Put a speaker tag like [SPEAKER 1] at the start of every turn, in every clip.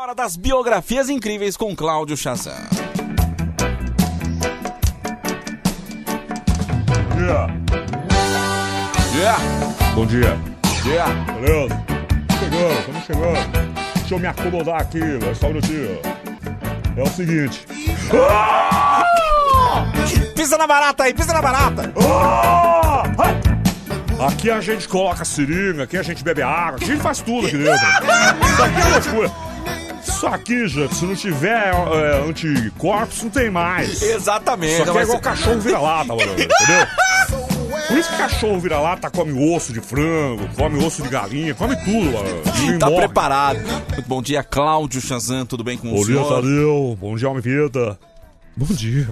[SPEAKER 1] hora das biografias incríveis com Cláudio Chazan.
[SPEAKER 2] Bom dia.
[SPEAKER 1] Yeah.
[SPEAKER 2] Beleza? Estamos chegando. Deixa eu me acomodar aqui, só um minutinho. É o seguinte.
[SPEAKER 1] Pisa na barata aí, pisa na barata.
[SPEAKER 2] Aqui a gente coloca seringa, aqui a gente bebe água, aqui a gente faz tudo aqui dentro. Isso aqui é loucura. Isso aqui, gente, se não tiver anticorpos, não tem mais.
[SPEAKER 1] Exatamente.
[SPEAKER 2] Isso aqui é igual cachorro vira-lata, mano, entendeu? Por isso que cachorro vira-lata come osso de frango, come osso de galinha, come tudo, mano.
[SPEAKER 1] Tá preparado. Muito bom dia, Cláudio Chazan, tudo bem com o senhor?
[SPEAKER 2] Bom dia, Tadeu. Bom dia, Alma Vida. Bom dia.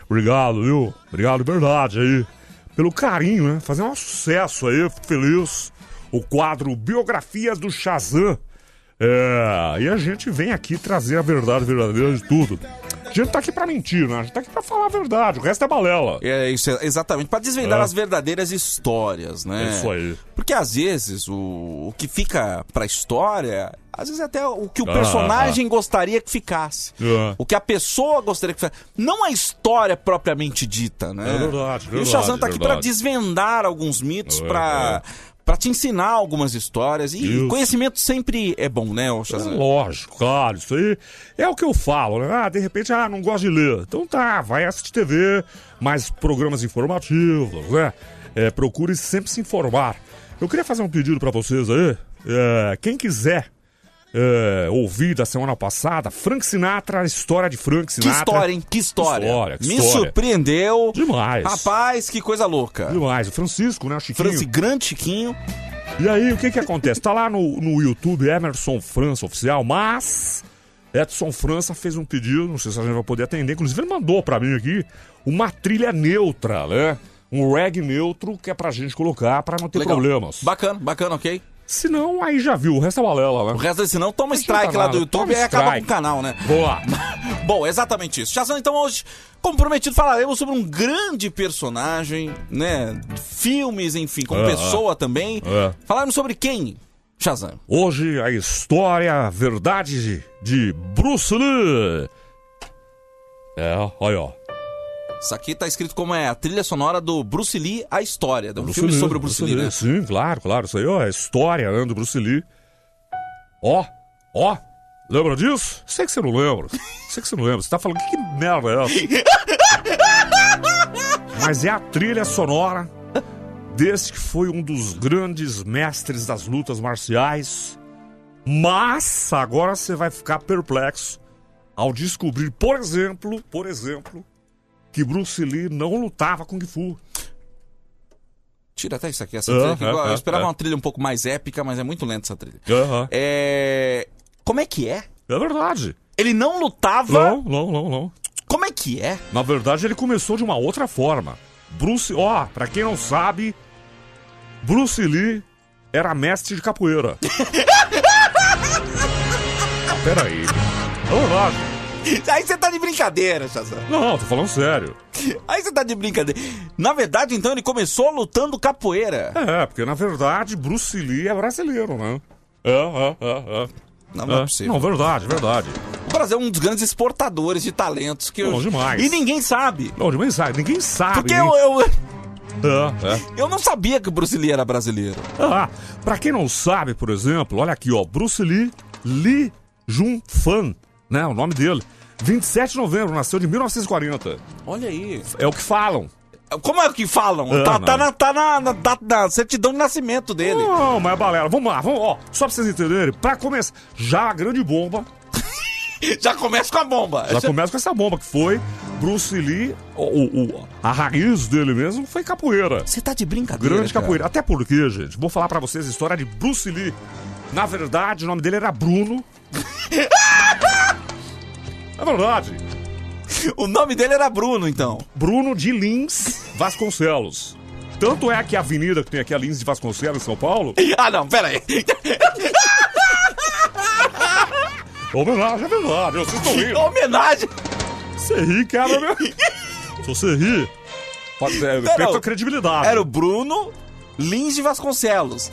[SPEAKER 2] Obrigado, viu? Obrigado de verdade aí. Pelo carinho, né? Fazer um sucesso aí, fico feliz. O quadro Biografias do Chazan. E a gente vem aqui trazer a verdade verdadeira de tudo. A gente tá aqui pra mentir, né? A gente tá aqui pra falar a verdade, o resto é balela.
[SPEAKER 1] É isso, exatamente, pra desvendar as verdadeiras histórias, né?
[SPEAKER 2] É isso aí.
[SPEAKER 1] Porque às vezes o que fica pra história, às vezes até o que o personagem gostaria que ficasse. O que a pessoa gostaria que ficasse. Não a história propriamente dita, né?
[SPEAKER 2] É verdade.
[SPEAKER 1] E o Chazan tá aqui pra desvendar alguns mitos, pra te ensinar algumas histórias. E isso. Conhecimento sempre é bom, né, Chazan?
[SPEAKER 2] Lógico, claro. Isso aí é o que eu falo, né? De repente, não gosto de ler. Então tá, vai assistir TV, mais programas informativos, né? Procure sempre se informar. Eu queria fazer um pedido pra vocês aí. Quem quiser ouvir da semana passada, Frank Sinatra, a história de Frank Sinatra.
[SPEAKER 1] Que história, hein? Que história. Me surpreendeu.
[SPEAKER 2] Demais.
[SPEAKER 1] Rapaz, que coisa louca.
[SPEAKER 2] Demais. O Francisco, né? O Chiquinho.
[SPEAKER 1] Grande Chiquinho.
[SPEAKER 2] E aí, o que acontece? Tá lá no YouTube, Emerson França Oficial, mas Edson França fez um pedido, não sei se a gente vai poder atender, inclusive ele mandou pra mim aqui uma trilha neutra, né? Um reggae neutro que é pra gente colocar pra não ter problemas.
[SPEAKER 1] Bacana, ok.
[SPEAKER 2] Se não, aí já viu, o resto é balela, né?
[SPEAKER 1] O resto, se não, toma strike lá do YouTube e aí acaba com o canal, né?
[SPEAKER 2] Boa!
[SPEAKER 1] Bom, exatamente isso. Chazan, então hoje, como prometido, falaremos sobre um grande personagem, né? Filmes, enfim, como pessoa também. Falaremos sobre quem, Chazan?
[SPEAKER 2] Hoje, a história, a verdade de Bruce Lee. Olha, ó.
[SPEAKER 1] Isso aqui tá escrito como a trilha sonora do Bruce Lee, a história. De um filme sobre o Bruce Lee, né?
[SPEAKER 2] Sim, claro. Isso aí, é a história, né, do Bruce Lee. Ó. Lembra disso? Sei que você não lembra. Você tá falando, que merda é essa? Mas é a trilha sonora desse que foi um dos grandes mestres das lutas marciais. Mas agora você vai ficar perplexo ao descobrir, por exemplo, que Bruce Lee não lutava Kung Fu.
[SPEAKER 1] Tira até isso aqui, essa trilha aqui. Eu esperava uma trilha um pouco mais épica, mas é muito lenta essa trilha. Como é que é?
[SPEAKER 2] É verdade.
[SPEAKER 1] Ele não lutava?
[SPEAKER 2] Não.
[SPEAKER 1] Como é que é?
[SPEAKER 2] Na verdade, ele começou de uma outra forma. Pra quem não sabe, Bruce Lee era mestre de capoeira. Peraí. É verdade.
[SPEAKER 1] Aí você tá de brincadeira, Chazan.
[SPEAKER 2] Não, tô falando sério.
[SPEAKER 1] Aí você tá de brincadeira. Na verdade, então, ele começou lutando capoeira.
[SPEAKER 2] Porque na verdade, Bruce Lee é brasileiro, né?
[SPEAKER 1] Não é possível.
[SPEAKER 2] Não, verdade.
[SPEAKER 1] O Brasil é um dos grandes exportadores de talentos que
[SPEAKER 2] demais.
[SPEAKER 1] E ninguém sabe.
[SPEAKER 2] Ninguém sabe.
[SPEAKER 1] Porque eu não sabia que o Bruce Lee era brasileiro.
[SPEAKER 2] Pra quem não sabe, por exemplo, olha aqui, ó. Bruce Lee, Lee Jun Fan, né? O nome dele. 27 de novembro, nasceu de 1940.
[SPEAKER 1] Olha aí.
[SPEAKER 2] É o que falam.
[SPEAKER 1] Como é que falam? Tá na certidão de nascimento dele.
[SPEAKER 2] Não, mas é balela. Vamos lá, ó. Só pra vocês entenderem, pra começar, já a grande bomba.
[SPEAKER 1] Já começa com a bomba.
[SPEAKER 2] Já começa com essa bomba, que foi Bruce Lee, a raiz dele mesmo foi capoeira.
[SPEAKER 1] Você tá de brincadeira,
[SPEAKER 2] Grande capoeira. Até porque, gente, vou falar pra vocês a história de Bruce Lee. Na verdade, o nome dele era Bruno. É verdade.
[SPEAKER 1] O nome dele era Bruno, então.
[SPEAKER 2] Bruno de Lins Vasconcelos. Tanto é que a avenida que tem aqui, a Lins de Vasconcelos, em São Paulo...
[SPEAKER 1] Não, pera aí.
[SPEAKER 2] Homenagem, é verdade. Vocês estão rindo.
[SPEAKER 1] Homenagem.
[SPEAKER 2] Você ri, cara, né? Se você rir, perca a credibilidade.
[SPEAKER 1] Era o Bruno Lins de Vasconcelos.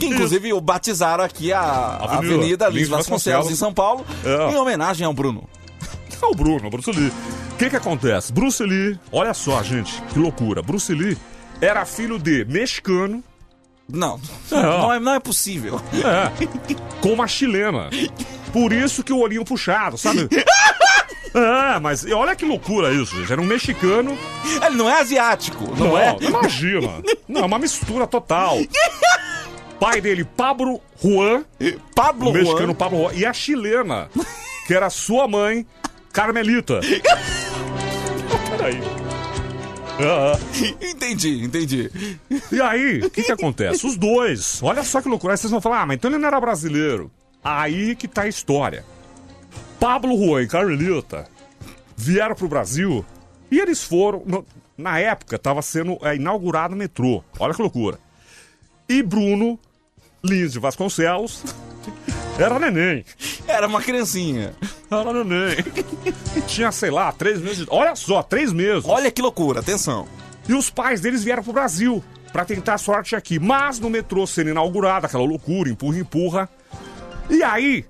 [SPEAKER 1] Que inclusive batizaram aqui a Avenida Lins Vasconcelos em São Paulo, em homenagem ao Bruno.
[SPEAKER 2] O Bruce Lee. O que acontece? Bruce Lee, olha só, gente, que loucura. Bruce Lee era filho de mexicano.
[SPEAKER 1] Não é possível.
[SPEAKER 2] Com uma chilena. Por isso que o olhinho puxado, sabe? Mas olha que loucura isso, gente. Era um mexicano.
[SPEAKER 1] Ele não é asiático, não é?
[SPEAKER 2] Imagina. Não, é uma mistura total. Pai dele, Pablo Juan. O mexicano Pablo Juan. E a chilena, que era sua mãe, Carmelita. Peraí.
[SPEAKER 1] Entendi.
[SPEAKER 2] E aí, o que acontece? Os dois, olha só que loucura. Aí vocês vão falar, mas então ele não era brasileiro. Aí que tá a história. Pablo Juan e Carmelita vieram pro Brasil e eles foram... Na época, tava sendo inaugurado o metrô. Olha que loucura. E Bruno Lins de Vasconcelos era neném.
[SPEAKER 1] Era uma criancinha.
[SPEAKER 2] Era neném. Tinha, sei lá, 3 meses. Olha só, 3 meses.
[SPEAKER 1] Olha que loucura, atenção.
[SPEAKER 2] E os pais deles vieram pro Brasil pra tentar a sorte aqui. Mas no metrô sendo inaugurado, aquela loucura, empurra. E aí,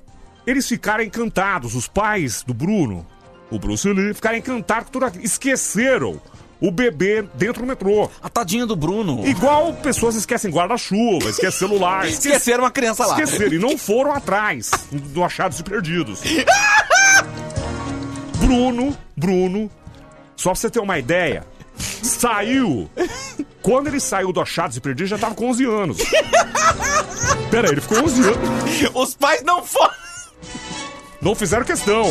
[SPEAKER 2] eles ficaram encantados. Os pais do Bruno, o Bruce Lee, ficaram encantados com tudo aquilo. Esqueceram o bebê dentro do metrô.
[SPEAKER 1] A tadinha do Bruno.
[SPEAKER 2] Igual pessoas esquecem guarda-chuva, esquecem celular.
[SPEAKER 1] Esqueceram uma criança lá.
[SPEAKER 2] Esqueceram e não foram atrás do Achados e Perdidos. Bruno, só pra você ter uma ideia, saiu. Quando ele saiu do Achados e Perdidos, já tava com 11 anos. Pera aí, ele ficou 11 anos.
[SPEAKER 1] Os pais não foram.
[SPEAKER 2] Não fizeram questão.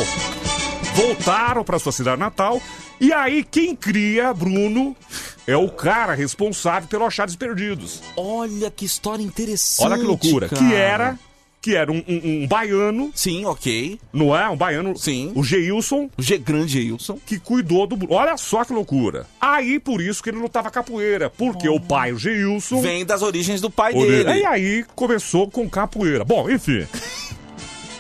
[SPEAKER 2] Voltaram pra sua cidade natal. E aí, quem cria Bruno é o cara responsável pelo Achados e Perdidos.
[SPEAKER 1] Olha que história interessante.
[SPEAKER 2] Olha que loucura.
[SPEAKER 1] Cara.
[SPEAKER 2] Que era um baiano.
[SPEAKER 1] Sim, ok.
[SPEAKER 2] Não é? Um baiano.
[SPEAKER 1] Sim.
[SPEAKER 2] O Geilson.
[SPEAKER 1] Grande Geilson.
[SPEAKER 2] Que cuidou do Bruno. Olha só que loucura. Aí, por isso que ele lutava capoeira. Porque o pai, o Geilson...
[SPEAKER 1] Vem das origens do pai dele.
[SPEAKER 2] E aí, começou com capoeira. Bom, enfim.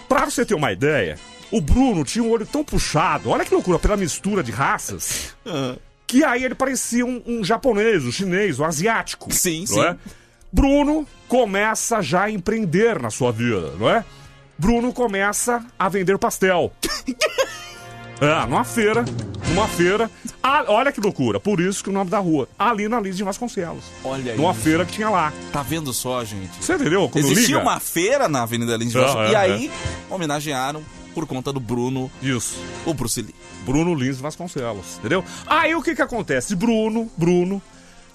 [SPEAKER 2] Pra você ter uma ideia... O Bruno tinha um olho tão puxado, olha que loucura, pela mistura de raças, que aí ele parecia um japonês, um chinês, um asiático.
[SPEAKER 1] Sim.
[SPEAKER 2] É? Bruno começa já a empreender na sua vida, não é? Bruno começa a vender pastel. Numa feira. Olha que loucura, por isso que o nome da rua, ali na Lins de Vasconcelos.
[SPEAKER 1] Olha aí.
[SPEAKER 2] Numa feira que tinha lá.
[SPEAKER 1] Tá vendo só, gente?
[SPEAKER 2] Você entendeu como
[SPEAKER 1] Existia
[SPEAKER 2] liga?
[SPEAKER 1] uma feira na Avenida Lins de Vasconcelos, e aí homenagearam por conta do Bruno.
[SPEAKER 2] Isso.
[SPEAKER 1] O Bruce Lee.
[SPEAKER 2] Bruno Lins Vasconcelos, entendeu? Aí o que acontece? Bruno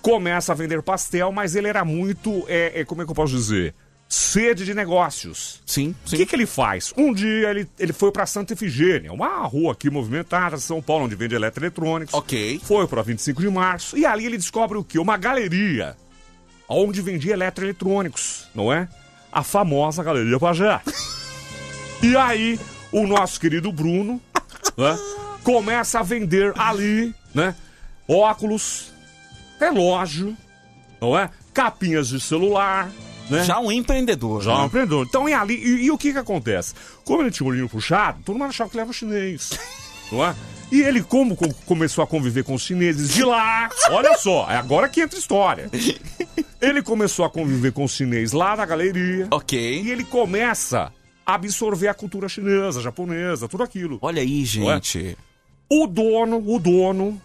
[SPEAKER 2] começa a vender pastel, mas ele era muito, como é que eu posso dizer? Sede de negócios.
[SPEAKER 1] Sim.
[SPEAKER 2] O que ele faz? Um dia ele foi pra Santa Efigênia, uma rua aqui movimentada de São Paulo, onde vende eletroeletrônicos.
[SPEAKER 1] Ok.
[SPEAKER 2] Foi pra 25 de março, e ali ele descobre o quê? Uma galeria, onde vendia eletroeletrônicos, não é? A famosa Galeria Pajé. E aí... O nosso querido Bruno, né, começa a vender ali, né, óculos, relógio, não é? Capinhas de celular, né?
[SPEAKER 1] Já um empreendedor.
[SPEAKER 2] Um empreendedor. Então é ali. E o que acontece? Como ele tinha o olhinho puxado, todo mundo achava que ele era chinês, não é? E ele, como começou a conviver com os chineses de lá, olha só, é agora que entra a história. Ele começou a conviver com os chineses lá na galeria.
[SPEAKER 1] Ok.
[SPEAKER 2] E ele começa... absorver a cultura chinesa, japonesa, tudo aquilo.
[SPEAKER 1] Olha aí, gente.
[SPEAKER 2] O dono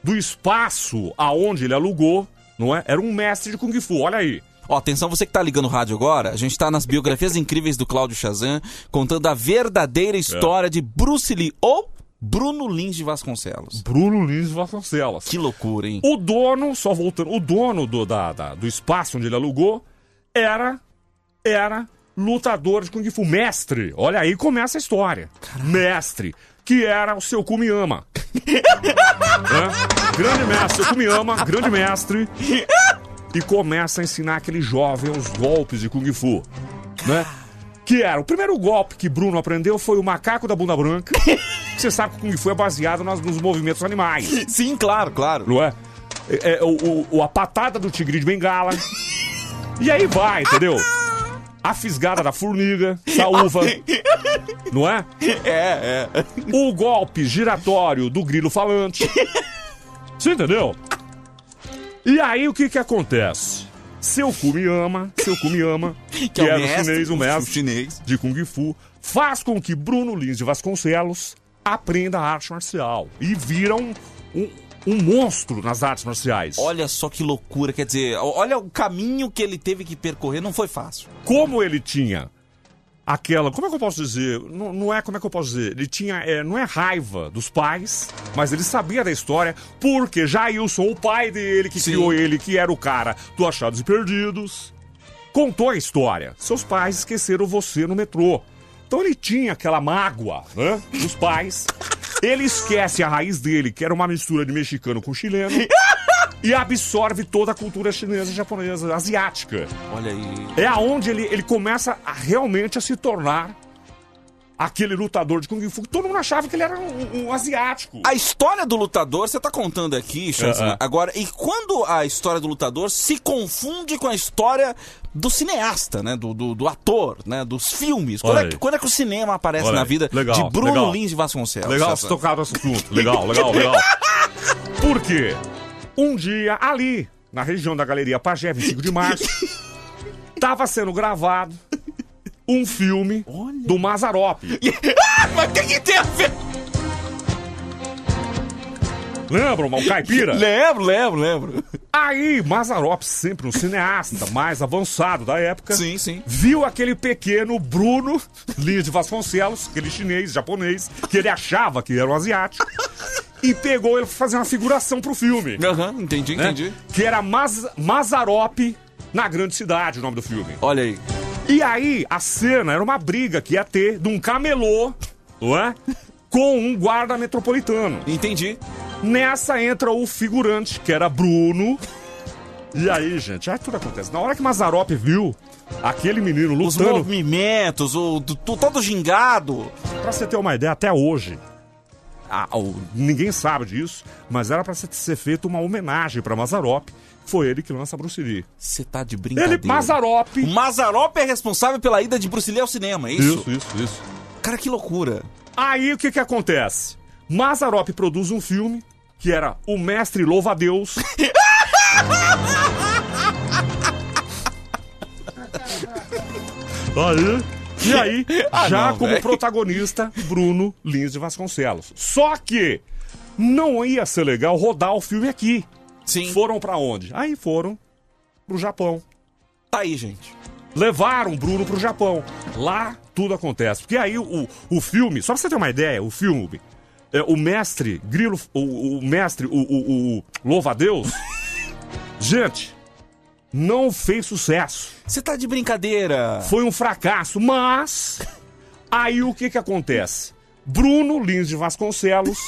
[SPEAKER 2] do espaço aonde ele alugou, não é? Era um mestre de Kung Fu, olha aí.
[SPEAKER 1] Ó, atenção, você que tá ligando o rádio agora, a gente tá nas biografias incríveis do Cláudio Chazan, contando a verdadeira história de Bruce Lee, ou Bruno Lins de Vasconcelos.
[SPEAKER 2] Bruno Lins de Vasconcelos.
[SPEAKER 1] Que loucura, hein?
[SPEAKER 2] O dono, só voltando, o dono do espaço onde ele alugou era lutador de Kung Fu, mestre. Olha aí, começa a história. Caramba. Mestre, que era o seu Kumiyama. Grande mestre, seu Kumiyama, grande mestre. E começa a ensinar aquele jovem os golpes de Kung Fu, né? Que era, o primeiro golpe que Bruno aprendeu foi o macaco da bunda branca. Você sabe que o Kung Fu é baseado nos movimentos animais.
[SPEAKER 1] Sim, claro.
[SPEAKER 2] Não é? A patada do tigre de bengala. E aí vai, entendeu? A fisgada da formiga, da uva, não é?
[SPEAKER 1] É.
[SPEAKER 2] O golpe giratório do grilo falante. Você entendeu? E aí o que acontece? Seu Kumiyama, que
[SPEAKER 1] é o
[SPEAKER 2] era
[SPEAKER 1] mestre,
[SPEAKER 2] o mestre
[SPEAKER 1] chinês
[SPEAKER 2] de Kung Fu, faz com que Bruno Lins de Vasconcelos aprenda a arte marcial e vira um monstro nas artes marciais.
[SPEAKER 1] Olha só que loucura, quer dizer, olha o caminho que ele teve que percorrer, não foi fácil.
[SPEAKER 2] Como ele tinha aquela, como é que eu posso dizer? Não é, como é que eu posso dizer? Ele tinha, não é raiva dos pais, mas ele sabia da história, porque Jailson, o pai dele, que criou ele, que era o cara do Achados e Perdidos, contou a história. Seus pais esqueceram você no metrô. Então ele tinha aquela mágoa, né, dos pais. Ele esquece a raiz dele, que era uma mistura de mexicano com chileno, e absorve toda a cultura chinesa, japonesa, asiática.
[SPEAKER 1] Olha aí.
[SPEAKER 2] É aonde ele começa realmente a se tornar aquele lutador de Kung Fu. Todo mundo achava que ele era um asiático.
[SPEAKER 1] A história do lutador, você tá contando aqui, Chazan, agora, e quando a história do lutador se confunde com a história do cineasta, né? Do ator, né? Dos filmes. Quando é que o cinema aparece na vida de Bruno Lins de Vasconcelos?
[SPEAKER 2] Legal se tocar nesse assunto. Legal. Por quê? Um dia, ali, na região da Galeria Pajé, 25 de março, tava sendo gravado um filme do Mazzaropi.
[SPEAKER 1] Mas o que tem a ver?
[SPEAKER 2] Lembra, o Caipira?
[SPEAKER 1] Lembro.
[SPEAKER 2] Aí, Mazzaropi, sempre um cineasta mais avançado da época,
[SPEAKER 1] sim.
[SPEAKER 2] viu aquele pequeno Bruno Lins de Vasconcelos, aquele chinês, japonês, que ele achava que era um asiático, e pegou ele pra fazer uma figuração pro filme.
[SPEAKER 1] Entendi.
[SPEAKER 2] Que era Mazzaropi na Grande Cidade, o nome do filme.
[SPEAKER 1] Olha aí.
[SPEAKER 2] E aí, a cena era uma briga que ia ter de um camelô, não é? Com um guarda metropolitano.
[SPEAKER 1] Entendi.
[SPEAKER 2] Nessa entra o figurante, que era Bruno. E aí, gente, aí tudo acontece. Na hora que Mazzaropi viu aquele menino lutando...
[SPEAKER 1] Os movimentos, todo gingado.
[SPEAKER 2] Pra você ter uma ideia, até hoje, ninguém sabe disso, mas era pra ser feita uma homenagem pra Mazzaropi. Foi ele que lança Bruce Lee.
[SPEAKER 1] Você tá de brincadeira.
[SPEAKER 2] Mazzaropi.
[SPEAKER 1] O Mazzaropi é responsável pela ida de Bruce Lee ao cinema, é isso?
[SPEAKER 2] Isso.
[SPEAKER 1] Cara, que loucura.
[SPEAKER 2] Aí, o que acontece? Mazzaropi produz um filme que era O Mestre Louva-a-Deus. E aí, como protagonista, Bruno Lins de Vasconcelos. Só que não ia ser legal rodar o filme aqui.
[SPEAKER 1] Sim.
[SPEAKER 2] Foram pra onde? Aí foram pro Japão.
[SPEAKER 1] Tá aí, gente.
[SPEAKER 2] Levaram Bruno pro Japão. Lá tudo acontece. Porque aí o filme, só pra você ter uma ideia, o filme, o mestre Grilo, o mestre, o Louva-a-Deus, gente, não fez sucesso.
[SPEAKER 1] Você tá de brincadeira.
[SPEAKER 2] Foi um fracasso, mas aí o que acontece? Bruno Lins de Vasconcelos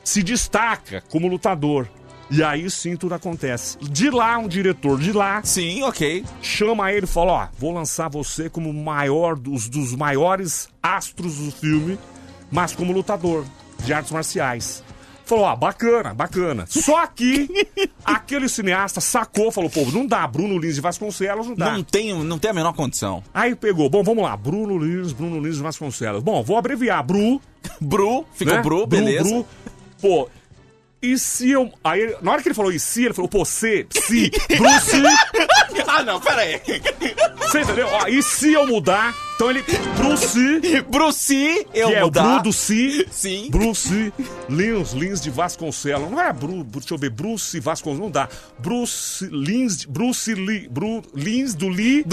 [SPEAKER 2] se destaca como lutador. E aí sim tudo acontece. De lá, um diretor de lá...
[SPEAKER 1] Sim, ok.
[SPEAKER 2] Chama ele e fala, vou lançar você como maior dos maiores astros do filme, mas como lutador de artes marciais. Falou, bacana. Só que aquele cineasta sacou, falou, não dá, Bruno Lins de Vasconcelos, não dá.
[SPEAKER 1] Não tem a menor condição.
[SPEAKER 2] Aí pegou, vamos lá, Bruno Lins de Vasconcelos. Bom, vou abreviar,
[SPEAKER 1] ficou, né? Beleza.
[SPEAKER 2] Pô... E se eu... Aí, na hora que ele falou ele falou, Bruce...
[SPEAKER 1] não, pera aí.
[SPEAKER 2] Você entendeu? Ó, e se eu mudar... Então ele...
[SPEAKER 1] Bruce, eu
[SPEAKER 2] que
[SPEAKER 1] mudar.
[SPEAKER 2] É o Bruce...
[SPEAKER 1] Sim.
[SPEAKER 2] Bruce Lins de Vasconcelos. Não é deixa eu ver, Bruce Vasconcelos, não dá. Bruce Lins do Lee...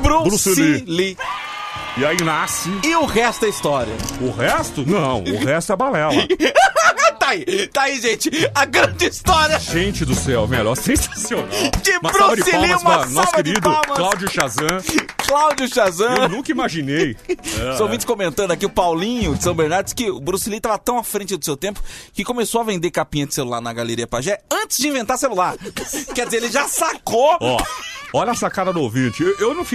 [SPEAKER 1] Bruce Lee.
[SPEAKER 2] E aí nasce...
[SPEAKER 1] E o resto é história.
[SPEAKER 2] O resto? Não, o resto é balela.
[SPEAKER 1] Tá aí, gente. A grande história.
[SPEAKER 2] Gente do céu, melhor, sensacional.
[SPEAKER 1] De Bruce Lee, uma
[SPEAKER 2] nosso querido
[SPEAKER 1] palmas.
[SPEAKER 2] Cláudio Chazan. Eu
[SPEAKER 1] Eu
[SPEAKER 2] nunca imaginei.
[SPEAKER 1] Os ouvintes comentando aqui, o Paulinho de São Bernardo disse que o Bruce Lee tava tão à frente do seu tempo que começou a vender capinha de celular na Galeria Pajé antes de inventar celular. Quer dizer, ele já sacou.
[SPEAKER 2] Olha a sacada do ouvinte.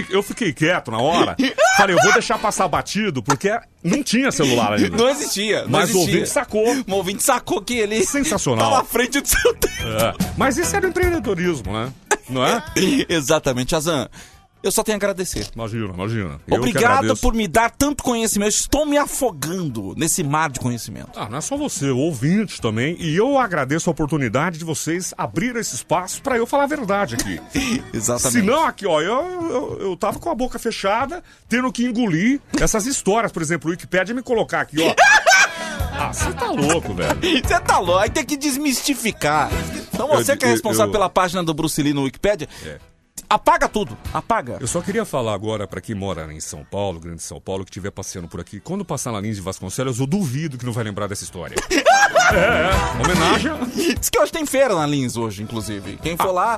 [SPEAKER 2] Eu fiquei quieto na hora. Falei, eu vou deixar passar batido, porque não tinha celular ainda.
[SPEAKER 1] Não existia.
[SPEAKER 2] Mas o ouvinte sacou.
[SPEAKER 1] O ouvinte sacou que ele...
[SPEAKER 2] Sensacional.
[SPEAKER 1] Tava à frente do seu tempo.
[SPEAKER 2] Mas isso era empreendedorismo, né? Não é?
[SPEAKER 1] Exatamente, Chazan. Eu só tenho a agradecer.
[SPEAKER 2] Imagina.
[SPEAKER 1] Obrigado por me dar tanto conhecimento. Estou me afogando nesse mar de conhecimento.
[SPEAKER 2] Não é só você, o ouvinte também. E eu agradeço a oportunidade de vocês abrirem esse espaço pra eu falar a verdade aqui.
[SPEAKER 1] Exatamente.
[SPEAKER 2] Senão aqui, ó, eu tava com a boca fechada, tendo que engolir essas histórias. Por exemplo, o Wikipédia me colocar aqui, ó. Você tá louco, velho.
[SPEAKER 1] Você tá louco. Aí tem que desmistificar. Então você que é responsável pela página do Bruce Lee no Wikipédia... Apaga tudo, apaga.
[SPEAKER 2] Eu só queria falar agora pra quem mora em São Paulo, Grande São Paulo, que estiver passeando por aqui. Quando passar na Lins de Vasconcelos, eu duvido que não vai lembrar dessa história. Homenagem.
[SPEAKER 1] Diz que hoje tem feira na Lins hoje, inclusive. Quem for lá...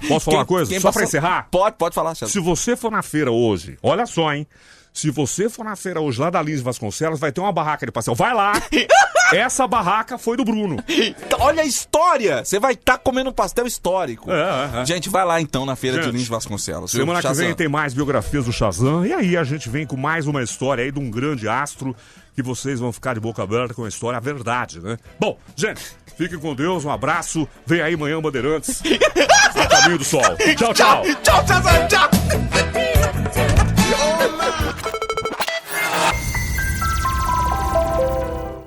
[SPEAKER 2] Posso falar uma coisa? Só pra encerrar?
[SPEAKER 1] Pode falar, César.
[SPEAKER 2] Se você for na feira hoje, olha só, hein? Se você for na feira hoje lá da Lins de Vasconcelos, vai ter uma barraca de pastel. Vai lá! Essa barraca foi do Bruno.
[SPEAKER 1] Olha a história! Você vai estar comendo um pastel histórico. Gente, vai lá então na feira de Lins de Vasconcelos.
[SPEAKER 2] Semana que vem tem mais biografias do Shazam. E aí a gente vem com mais uma história aí de um grande astro que vocês vão ficar de boca aberta com a história, a verdade, né? Bom, gente, fiquem com Deus, um abraço. Vem aí Manhã Bandeirantes. A caminho do sol. Tchau, tchau.
[SPEAKER 1] Tchau, Shazam, tchau.